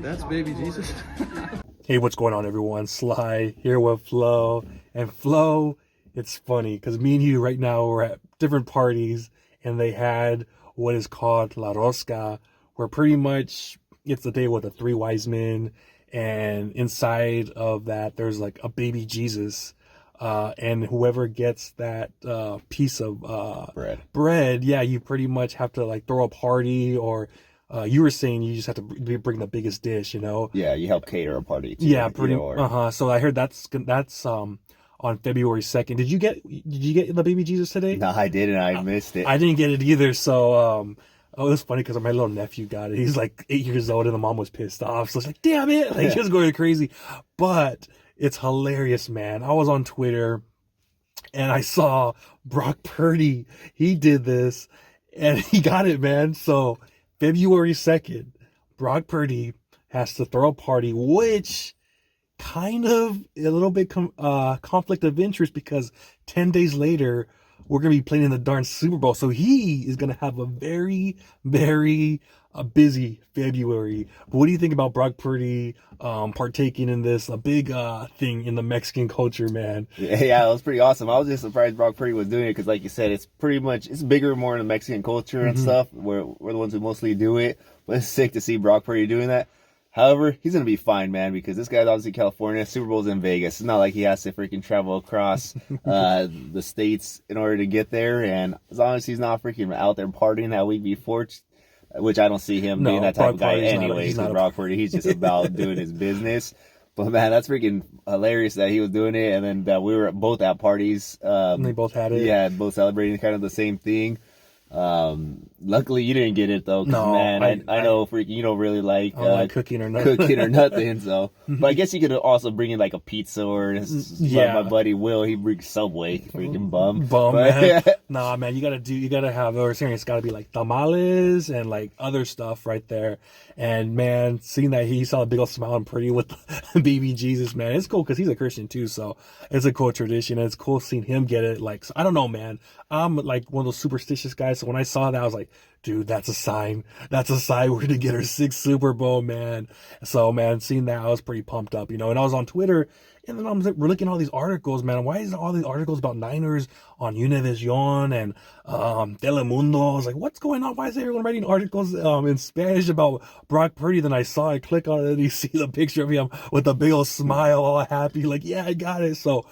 That's baby Jesus. Hey, what's going on, everyone? Sly here with Flo. And Flo, it's funny because me and you right now we're at different parties and they had what is called La Rosca, where pretty much it's the day with the three wise men, and inside of that there's like a baby Jesus. And whoever gets that piece of bread, yeah, you pretty much have to like throw a party, or you were saying you just have to bring the biggest dish, you know? Yeah, you help cater a party too. Yeah, pretty. So I heard that's on February 2nd. Did you get the baby Jesus today? No, I didn't. I missed it. I didn't get it either. So it was funny because my little nephew got it. He's like 8 years old, and the mom was pissed off. So it's like, damn it, like she was going crazy. But it's hilarious, man. I was on Twitter and I saw Brock Purdy. He did this and he got it, man. So February 2nd, Brock Purdy has to throw a party, which kind of a little bit conflict of interest because 10 days later, we're going to be playing in the darn Super Bowl. So he is going to have a very, very busy February. But what do you think about Brock Purdy partaking in this, a big thing in the Mexican culture, man? Yeah, it was pretty awesome. I was just surprised Brock Purdy was doing it because, like you said, it's bigger more in the Mexican culture and stuff. We're the ones who mostly do it. But it's sick to see Brock Purdy doing that. However, he's going to be fine, man, because this guy's obviously California. Super Bowl's in Vegas. It's not like he has to freaking travel across the states in order to get there. And as long as he's not freaking out there partying that week before, which I don't see him being that type of guy anyways, with Brock Purdy. He's just about doing his business. But, man, that's freaking hilarious that he was doing it. And then that we were both at parties. And they both had it. Yeah, both celebrating kind of the same thing. Luckily you didn't get it though, no, man, I know freaking you don't really like cooking or nothing. So, but I guess you could also bring in like a pizza or my buddy Will, he brings Subway, freaking bum, man. Nah, man, you gotta have over here. It's gotta be like tamales and like other stuff right there. And man, seeing that he saw a big old smile and Pretty with baby Jesus, man, it's cool because he's a Christian too, so it's a cool tradition. And it's cool seeing him get it. Like, I don't know, man, I'm like one of those superstitious guys. So when I saw that, I was like, dude, that's a sign. That's a sign we're gonna get our 6th Super Bowl, man. So, man, seeing that, I was pretty pumped up, you know. And I was on Twitter, and then I'm looking at all these articles, man. Why is all these articles about Niners on Univision and Telemundo? I was like, what's going on? Why is everyone writing articles in Spanish about Brock Purdy? Then I click on it, and you see the picture of him with a big old smile, all happy, like, yeah, I got it. So,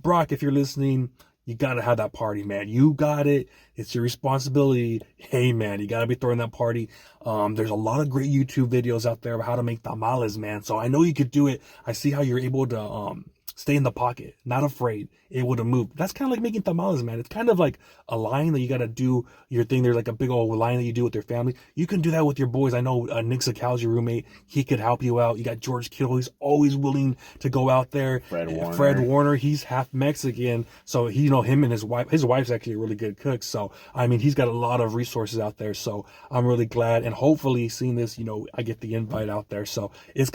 Brock, if you're listening, you got to have that party, man. You got it. It's your responsibility. Hey, man, you got to be throwing that party. There's a lot of great YouTube videos out there about how to make tamales, man. So I know you could do it. I see how you're able to stay in the pocket, not afraid, able to move. That's kind of like making tamales, man. It's kind of like a line that you got to do your thing. There's like a big old line that you do with your family. You can do that with your boys. I know Nick Sakow's your roommate. He could help you out. You got George Kittle. He's always willing to go out there. Fred Warner, he's half Mexican. So, him and his wife's actually a really good cook. So, I mean, he's got a lot of resources out there. So, I'm really glad. And hopefully seeing this, I get the invite out there. So, it's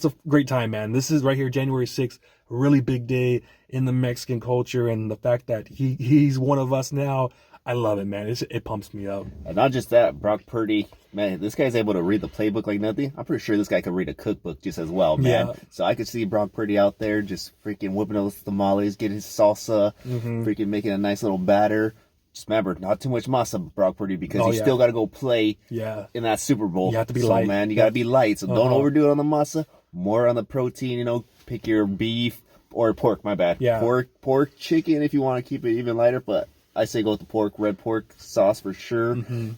a great time, man. This is right here, January 6th. Really big day in the Mexican culture, and the fact that he's one of us now, I love it, man. It pumps me up. And not just that, Brock Purdy, man, this guy's able to read the playbook like nothing. I'm pretty sure this guy could read a cookbook just as well, man. Yeah. So I could see Brock Purdy out there just freaking whipping those tamales, getting his salsa, freaking making a nice little batter. Just remember, not too much masa, Brock Purdy, because you still got to go play in that Super Bowl. You have to be light. Man, you got to be light. So don't overdo it on the masa. More on the protein, pick your beef or pork, my bad. Yeah. Pork, chicken if you want to keep it even lighter, but I say go with the pork, red pork sauce for sure.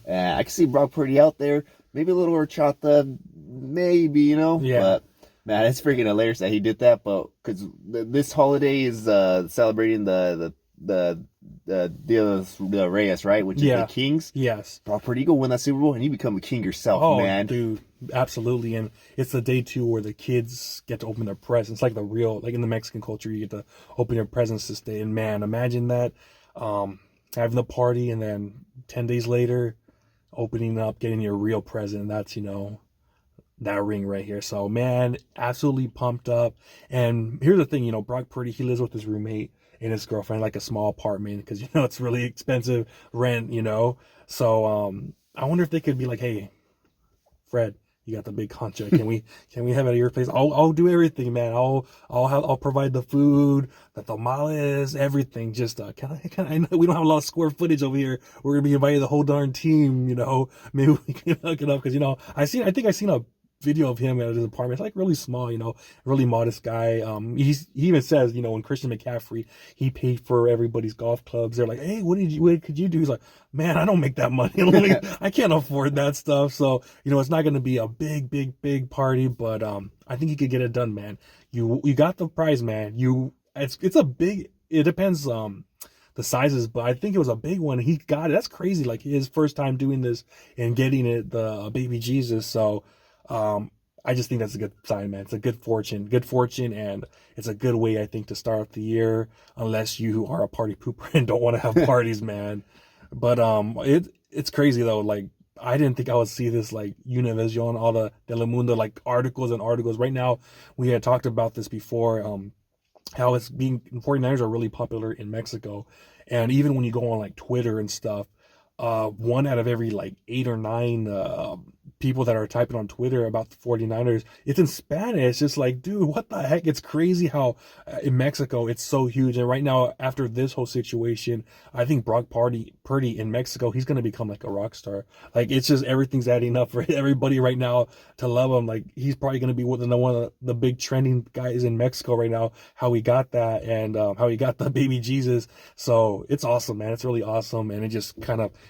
I can see Brock Purdy out there. Maybe a little horchata, maybe, Yeah. But, man, it's freaking hilarious that he did that, but because this holiday is celebrating the Dia de Reyes, right? Which is the Kings. Yes. Brock Purdy, you go win that Super Bowl and you become a king yourself, man. Dude, absolutely. And it's the day too where the kids get to open their presents, like in the Mexican culture, you get to open your presents this day. And man, imagine that, having the party and then 10 days later, opening up, getting your real present. That's that ring right here. So man, absolutely pumped up. And here's the thing, Brock Purdy, he lives with his roommate and his girlfriend, like a small apartment, because it's really expensive rent. So I wonder if they could be like, hey, Fred, you got the big contract. Can we have it at your place? I'll do everything, man. I'll provide the food, the tamales, everything. Just I know we don't have a lot of square footage over here. We're gonna be inviting the whole darn team. Maybe we can hook it up because I think I seen a video of him at his apartment. It's like really small, really modest guy. He even says, when Christian McCaffrey, he paid for everybody's golf clubs. They're like, hey, what could you do? He's like, man, I don't make that money. I can't afford that stuff. So, it's not going to be a big party, but, I think he could get it done, man. You got the prize, man. It's a big, it depends, the sizes, but I think it was a big one. He got it. That's crazy. Like his first time doing this and getting it, the baby Jesus. So, I just think that's a good sign, man. It's a good fortune, and it's a good way, I think, to start off the year, unless you are a party pooper and don't want to have parties, man. But it's crazy though. Like I didn't think I would see this like Univision, all the Telemundo like articles and articles. Right now, we had talked about this before. How 49ers are really popular in Mexico, and even when you go on like Twitter and stuff, 1 out of every like 8 or 9 people that are typing on Twitter about the 49ers, it's in Spanish. It's just like, dude, what the heck? It's crazy how in Mexico it's so huge. And right now, after this whole situation, I think Brock Purdy in Mexico, he's going to become like a rock star. Like it's just everything's adding up for everybody right now to love him. Like he's probably going to be one of the big trending guys in Mexico right now, how he got that and how he got the baby Jesus. So it's awesome, man. It's really awesome. And it just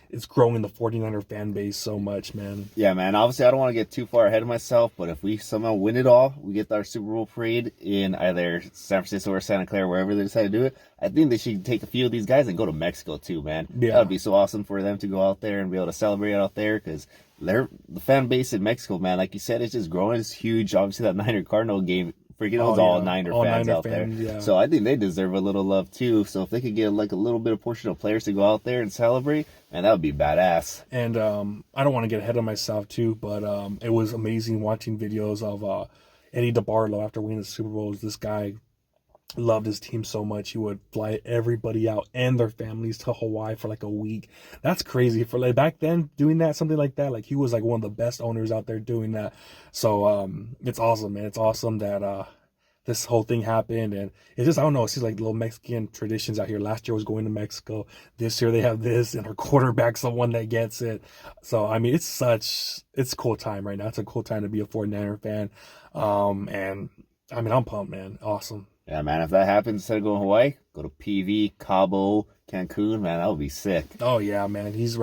it's growing the 49er fan base so much, man. Yeah, man. Obviously, I don't want to get too far ahead of myself, but if we somehow win it all, we get our Super Bowl parade in either San Francisco or Santa Clara, wherever they decide to do it, I think they should take a few of these guys and go to Mexico too, man. Yeah. That would be so awesome for them to go out there and be able to celebrate out there because the fan base in Mexico, man, like you said, it's just growing. It's huge. Obviously, that Niner Cardinal game, freaking all Niner fans out there. Yeah. So I think they deserve a little love too. So if they could get like a little bit of portion of players to go out there and celebrate, man, that would be badass. And I don't want to get ahead of myself too, but it was amazing watching videos of Eddie DeBartolo after winning the Super Bowls. This guy loved his team so much he would fly everybody out and their families to Hawaii for like a week. That's crazy for like back then doing that, something like that. Like he was like one of the best owners out there doing that. So it's awesome, man. It's awesome that this whole thing happened, and it's just, I don't know, it's just like little Mexican traditions out here. Last year was going to Mexico. This year they have this, and our quarterback's the one that gets it. So I mean, it's a cool time right now. It's a cool time to be a 49er fan. And I mean, I'm pumped, man. Awesome. Yeah, man, if that happens, instead of going to Hawaii, go to PV, Cabo, Cancun, man, that would be sick. Oh, yeah, man. He's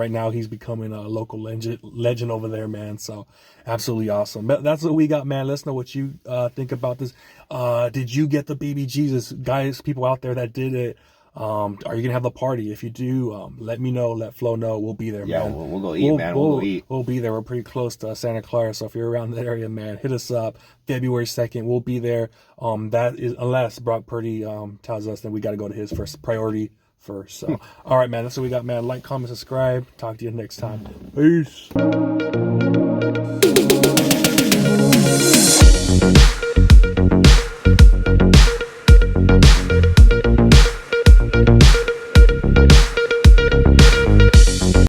becoming a local legend over there, man. So, absolutely awesome. That's what we got, man. Let us know what you think about this. Did you get the baby Jesus? Guys, people out there that did it, are you going to have the party? If you do, let me know. Let Flo know. We'll be there, man. Yeah, we'll go eat, man. We'll go eat. We'll be there. We're pretty close to Santa Clara, so if you're around that area, man, hit us up. February 2nd, we'll be there. That is, unless Brock Purdy tells us that we got to go to his first priority first. So, all right, man, that's what we got, man. Like, comment, subscribe. Talk to you next time. Peace.